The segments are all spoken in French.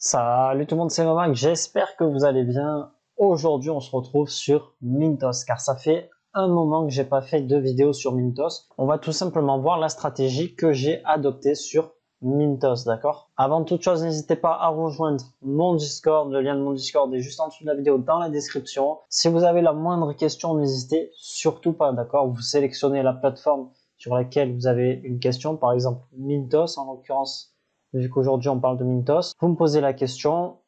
Salut tout le monde, c'est Mamac, j'espère que vous allez bien. Aujourd'hui, on se retrouve sur Mintos, car ça fait un moment que j'ai pas fait de vidéo sur Mintos. On va tout simplement voir la stratégie que j'ai adoptée sur Mintos, d'accord? Avant toute chose, n'hésitez pas à rejoindre mon Discord. Le lien de mon Discord est juste en dessous de la vidéo dans la description. Si vous avez la moindre question, n'hésitez surtout pas, d'accord? Vous sélectionnez la plateforme sur laquelle vous avez une question, par exemple Mintos en l'occurrence. Vu qu'aujourd'hui on parle de Mintos, vous me posez la question,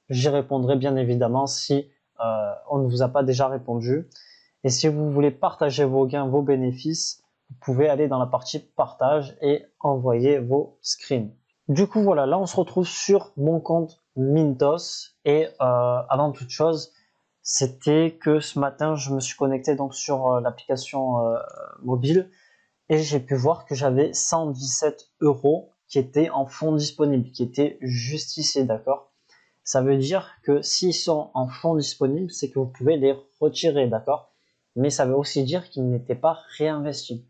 j'y répondrai bien évidemment si on ne vous a pas déjà répondu. Et si vous voulez partager vos gains, vos bénéfices, vous pouvez aller dans la partie partage et envoyer vos screens. Du coup voilà, là on se retrouve sur mon compte Mintos et avant toute chose, c'était que ce matin je me suis connecté donc sur l'application mobile et j'ai pu voir que j'avais 117 € qui étaient en fonds disponibles, qui étaient juste ici, d'accord? Ça veut dire que s'ils sont en fonds disponibles, c'est que vous pouvez les retirer, d'accord? Mais ça veut aussi dire qu'ils n'étaient pas réinvestis.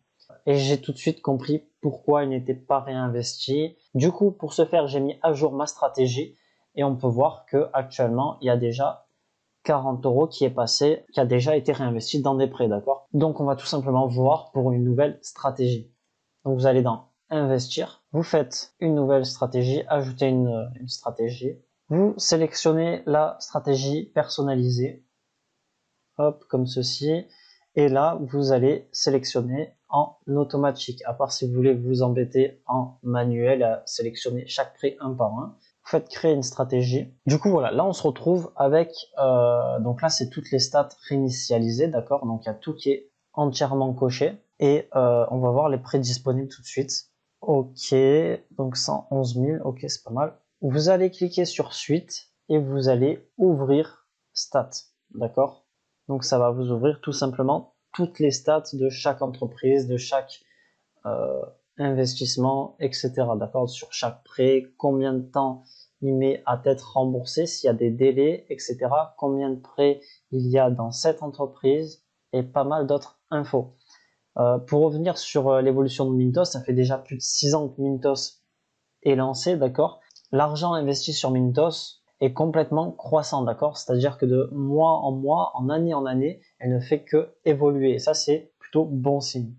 Et j'ai tout de suite compris pourquoi ils n'étaient pas réinvestis. Du coup, pour ce faire, j'ai mis à jour ma stratégie et on peut voir que actuellement, il y a déjà 40 € qui est passé, qui a déjà été réinvesti dans des prêts, d'accord? Donc, on va tout simplement voir pour une nouvelle stratégie. Donc, vous allez dans Investir, vous faites une nouvelle stratégie, ajouter une stratégie. Vous sélectionnez la stratégie personnalisée, hop, comme ceci. Et là, vous allez sélectionner en automatique, à part si vous voulez vous embêter en manuel à sélectionner chaque prêt un par un. Vous faites créer une stratégie. Du coup, voilà, là, on se retrouve avec, donc là, c'est toutes les stats réinitialisées, d'accord? Donc, il y a tout qui est entièrement coché. Et on va voir les prêts disponibles tout de suite. Ok, donc 111 000, ok, c'est pas mal. Vous allez cliquer sur Suite et vous allez ouvrir Stats, d'accord? Donc ça va vous ouvrir tout simplement toutes les stats de chaque entreprise, de chaque investissement, etc. D'accord? Sur chaque prêt, combien de temps il met à être remboursé, s'il y a des délais, etc. Combien de prêts il y a dans cette entreprise et pas mal d'autres infos. Pour revenir sur l'évolution de Mintos, ça fait déjà plus de 6 ans que Mintos est lancé, d'accord? L'argent investi sur Mintos est complètement croissant, d'accord? C'est-à-dire que de mois, en année, elle ne fait que évoluer. Et ça, c'est plutôt bon signe.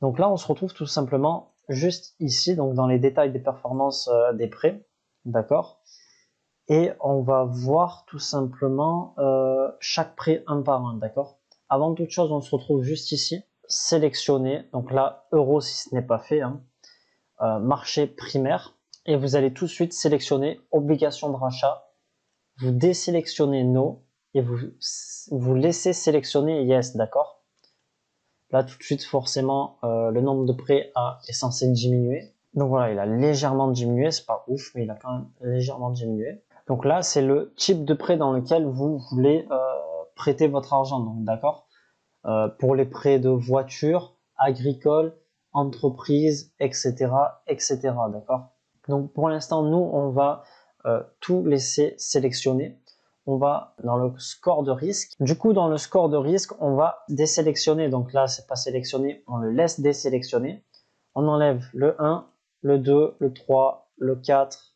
Donc là, on se retrouve tout simplement juste ici, donc dans les détails des performances des prêts, d'accord? Et on va voir tout simplement chaque prêt un par un, d'accord? Avant toute chose, on se retrouve juste ici, sélectionner, donc là, euro si ce n'est pas fait, hein, marché primaire, et vous allez tout de suite sélectionner obligation de rachat, vous désélectionnez no, et vous laissez sélectionner yes, d'accord? Là, tout de suite, forcément, le nombre de prêts est censé diminuer. Donc voilà, il a légèrement diminué, c'est pas ouf, mais il a quand même légèrement diminué. Donc là, c'est le type de prêt dans lequel vous voulez prêter votre argent, donc d'accord? Pour les prêts de voiture, agricole, entreprise, etc., etc., d'accord? Donc pour l'instant, nous, on va tout laisser sélectionner. On va dans le score de risque. Du coup, dans le score de risque, on va désélectionner. Donc là, c'est pas sélectionné, on le laisse désélectionner. On enlève le 1, le 2, le 3, le 4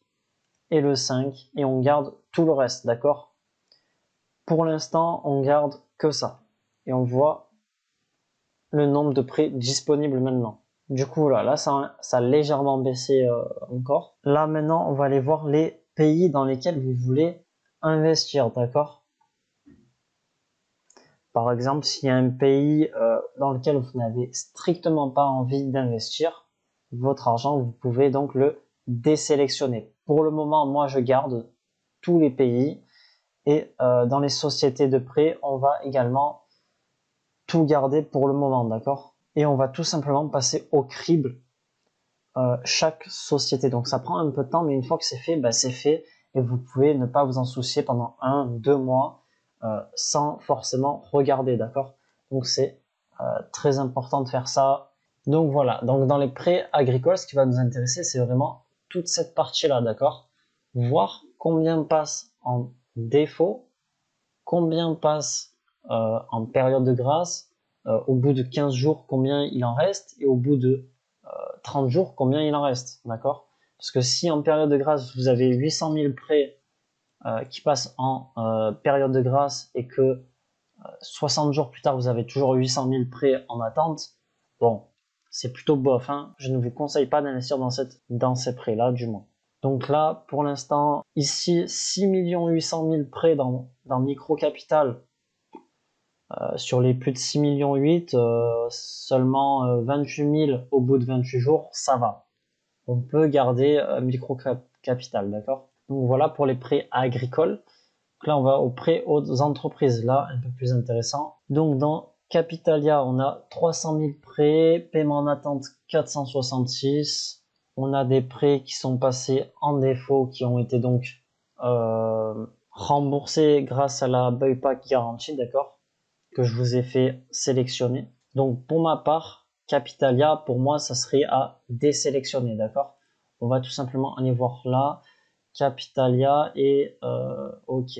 et le 5 et on garde tout le reste, d'accord? Pour l'instant, on garde que ça. Et on voit le nombre de prêts disponibles maintenant. Du coup, là ça a légèrement baissé encore. Là, maintenant, on va aller voir les pays dans lesquels vous voulez investir, d'accord? Par exemple, s'il y a un pays dans lequel vous n'avez strictement pas envie d'investir votre argent, vous pouvez donc le désélectionner. Pour le moment, moi, je garde tous les pays et dans les sociétés de prêt, on va également tout garder pour le moment, d'accord? Et on va tout simplement passer au crible chaque société. Donc ça prend un peu de temps, mais une fois que c'est fait, bah, c'est fait et vous pouvez ne pas vous en soucier pendant 1-2 mois sans forcément regarder, d'accord? Donc c'est très important de faire ça. Donc voilà, donc dans les prêts agricoles, ce qui va nous intéresser, c'est vraiment toute cette partie-là, d'accord? Voir combien passe en défaut, combien passe en période de grâce, au bout de 15 jours, combien il en reste, et au bout de 30 jours, combien il en reste, d'accord? Parce que si en période de grâce, vous avez 800 000 prêts qui passe en période de grâce et que 60 jours plus tard, vous avez toujours 800 000 prêts en attente, bon, c'est plutôt bof, hein. Je ne vous conseille pas d'investir dans ces prêts-là, du moins. Donc là, pour l'instant, ici, 6 800 000 prêts dans Micro Capital. Sur les plus de 6 millions 8, seulement 28 000 au bout de 28 jours, ça va. On peut garder Micro Capital, d'accord? Donc voilà pour les prêts agricoles. Donc là, on va aux prêts aux entreprises, là, un peu plus intéressant. Donc dans Capitalia, on a 300 000 prêts, paiement en attente 466. On a des prêts qui sont passés en défaut, qui ont été donc remboursés grâce à la Buyback Garantie, d'accord, que je vous ai fait sélectionner. Donc pour ma part, Capitalia, pour moi, ça serait à désélectionner, d'accord. On va tout simplement aller voir là. Capitalia et ok,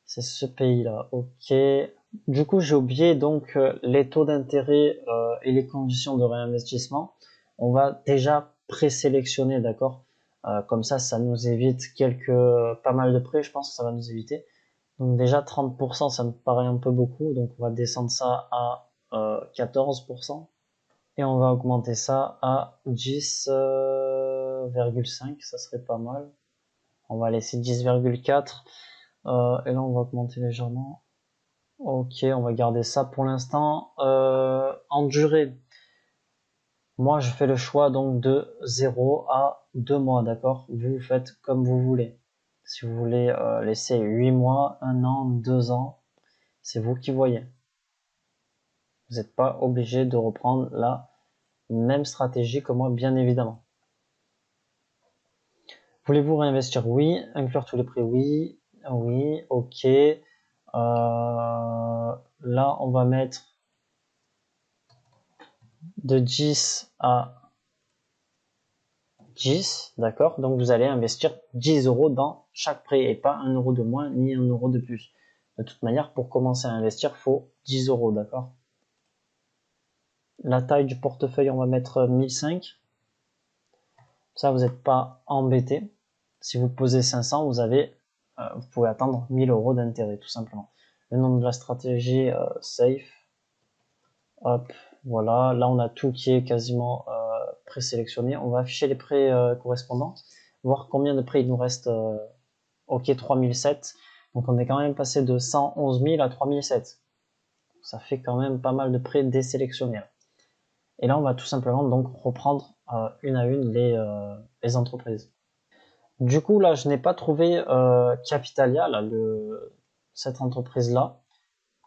c'est ce pays-là, ok. Du coup, j'ai oublié donc les taux d'intérêt et les conditions de réinvestissement. On va déjà présélectionner, d'accord. Comme ça nous évite pas mal de prêts, je pense que ça va nous éviter. Donc déjà 30%, ça me paraît un peu beaucoup, donc on va descendre ça à 14%. Et on va augmenter ça à 10,5, ça serait pas mal. On va laisser 10,4 et là on va augmenter légèrement. Ok, on va garder ça pour l'instant. En durée, moi je fais le choix donc de 0 à 2 mois, d'accord. Vous faites comme vous voulez. Si vous voulez laisser 8 mois, 1 an, 2 ans, c'est vous qui voyez. Vous n'êtes pas obligé de reprendre la même stratégie que moi, bien évidemment. Voulez-vous réinvestir? Oui. Inclure tous les prix? Oui. Oui, ok. Là, on va mettre de 10 à 10, d'accord? Donc, vous allez investir 10 euros dans chaque prêt et pas 1 euro de moins ni 1 euro de plus. De toute manière, pour commencer à investir, il faut 10 euros, d'accord? La taille du portefeuille, on va mettre 1005. Ça, vous n'êtes pas embêté. Si vous posez 500, vous pouvez attendre 1000 euros d'intérêt, tout simplement. Le nom de la stratégie, safe. Hop, voilà. Là, on a tout qui est quasiment présélectionné. On va afficher les prêts correspondants, voir combien de prêts il nous reste. Ok, 3007. Donc, on est quand même passé de 111 000 à 3007. Ça fait quand même pas mal de prêts désélectionnés. Et là, on va tout simplement donc reprendre une à une les entreprises. Du coup, là, je n'ai pas trouvé Capitalia, là, cette entreprise-là.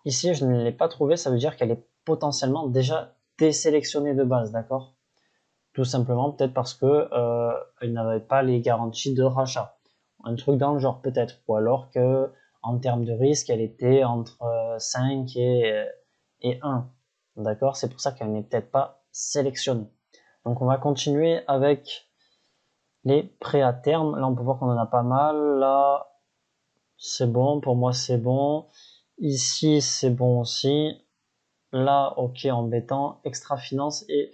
Ici, je ne l'ai pas trouvé, ça veut dire qu'elle est potentiellement déjà désélectionnée de base, d'accord? Tout simplement, peut-être parce que elle n'avait pas les garanties de rachat. Un truc dans le genre, peut-être. Ou alors que, en termes de risque, elle était entre 5 et 1. D'accord? C'est pour ça qu'elle n'est peut-être pas sélectionnée. Donc, on va continuer avec les prêts à terme. Là, on peut voir qu'on en a pas mal. Là, c'est bon. Pour moi, c'est bon. Ici, c'est bon aussi. Là, ok, embêtant. Extra Finance et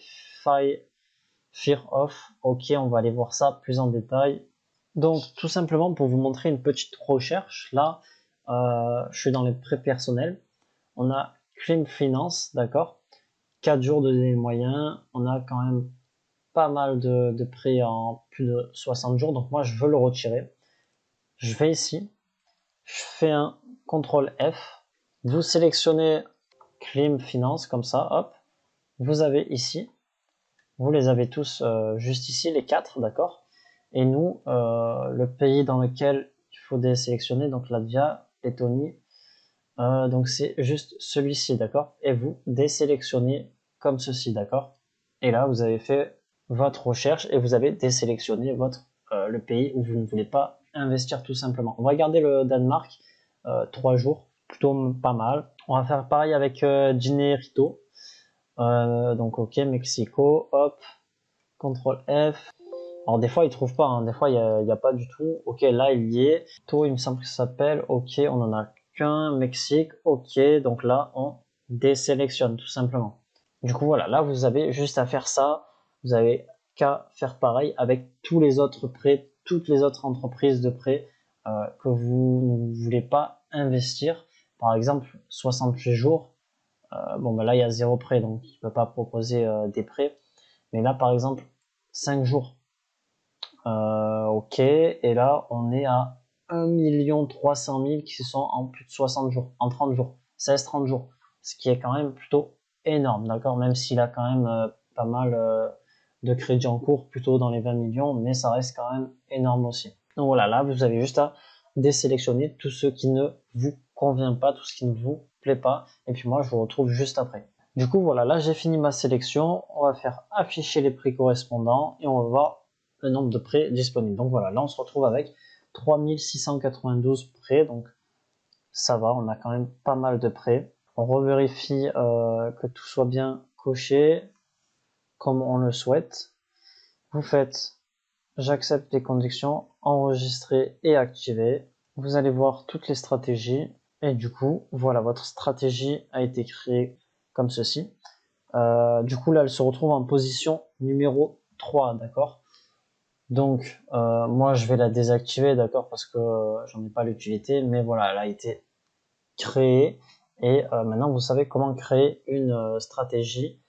Fear Off. Ok, on va aller voir ça plus en détail. Donc, tout simplement pour vous montrer une petite recherche. Là, je suis dans les prêts personnels. On a Clean Finance, d'accord. 4 jours de délai moyen. On a quand même pas mal de prêts en plus de 60 jours. Donc moi, je veux le retirer. Je vais ici. Je fais un CTRL F. Vous sélectionnez Clean Finance comme ça. Hop. Vous avez ici. Vous les avez tous juste ici, les 4, d'accord. Et nous, le pays dans lequel il faut désélectionner, donc Latvia, Lettonie, donc c'est juste celui-ci, d'accord. Et vous désélectionnez comme ceci, d'accord. Et là, vous avez fait votre recherche et vous avez désélectionné le pays où vous ne voulez pas investir tout simplement. On va garder le Danemark, 3 jours, plutôt pas mal. On va faire pareil avec Dinerito. Donc ok, Mexico, hop, CTRL F. Alors des fois il trouve pas, hein. Des fois il y a pas du tout. Ok, là il y est. Taux, il me semble que ça s'appelle. Ok, on en a qu'un. Mexique. Ok, donc là on désélectionne tout simplement. Du coup voilà, là vous avez juste à faire ça. Vous avez qu'à faire pareil avec tous les autres prêts, toutes les autres entreprises de prêts que vous ne voulez pas investir, par exemple 68 jours, bon ben là il y a 0 prêt, donc il ne peut pas proposer des prêts, mais là par exemple 5 jours, ok, et là on est à 1 300 000 qui sont en plus de 60 jours, en 30 jours, 16-30 jours, ce qui est quand même plutôt énorme, d'accord, même s'il a quand même pas mal de crédit en cours, plutôt dans les 20 millions, mais ça reste quand même énorme aussi. Donc voilà, là vous avez juste à désélectionner tout ce qui ne vous convient pas, tout ce qui ne vous plaît pas, et puis moi je vous retrouve juste après. Du coup voilà, là j'ai fini ma sélection, on va faire afficher les prix correspondants et on va voir le nombre de prêts disponibles. Donc voilà, là on se retrouve avec 3692 prêts, donc ça va, on a quand même pas mal de prêts. On revérifie que tout soit bien coché comme on le souhaite. Vous faites j'accepte les conditions, enregistrer et activer. Vous allez voir toutes les stratégies et du coup, voilà, votre stratégie a été créée comme ceci. Du coup, là, elle se retrouve en position numéro 3, d'accord? Donc, moi, je vais la désactiver, d'accord, parce que j'en ai pas l'utilité, mais voilà, elle a été créée et maintenant, vous savez comment créer une stratégie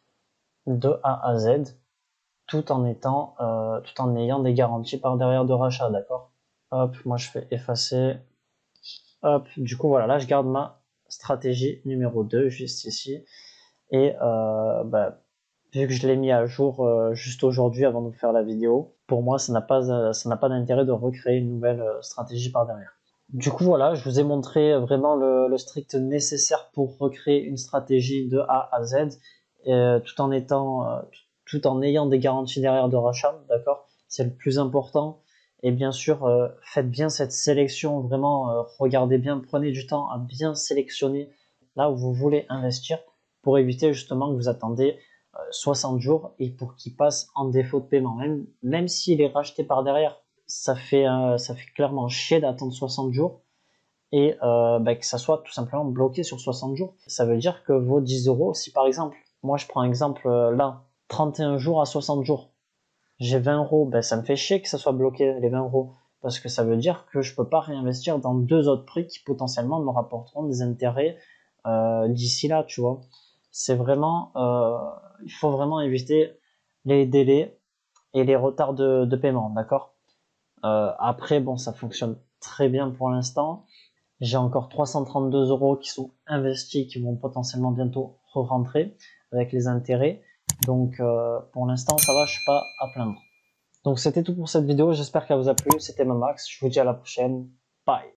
de A à Z tout en ayant des garanties par derrière de rachat, d'accord? Hop, moi je fais effacer. Hop, du coup voilà, là je garde ma stratégie numéro 2 juste ici. Et vu que je l'ai mis à jour juste aujourd'hui avant de vous faire la vidéo, pour moi ça n'a pas d'intérêt de recréer une nouvelle stratégie par derrière. Du coup voilà, je vous ai montré vraiment le strict nécessaire pour recréer une stratégie de A à Z, tout en ayant des garanties derrière de rachat, d'accord? C'est le plus important. Et bien sûr, faites bien cette sélection, vraiment, regardez bien, prenez du temps à bien sélectionner là où vous voulez investir pour éviter justement que vous attendez 60 jours et pour qu'il passe en défaut de paiement. Même s'il est racheté par derrière, ça fait clairement chier d'attendre 60 jours et que ça soit tout simplement bloqué sur 60 jours. Ça veut dire que vos 10 euros, si par exemple, moi je prends exemple là, 31 jours à 60 jours, j'ai 20 euros, ça me fait chier que ça soit bloqué les 20 euros parce que ça veut dire que je peux pas réinvestir dans deux autres prix qui potentiellement me rapporteront des intérêts d'ici là, tu vois. C'est vraiment, il faut vraiment éviter les délais et les retards de paiement, d'accord? Après, bon, ça fonctionne très bien pour l'instant. J'ai encore 332 euros qui sont investis, qui vont potentiellement bientôt re-rentrer avec les intérêts. Donc, pour l'instant, ça va, je suis pas à plaindre. Donc, c'était tout pour cette vidéo. J'espère qu'elle vous a plu. C'était Mamax. Je vous dis à la prochaine. Bye.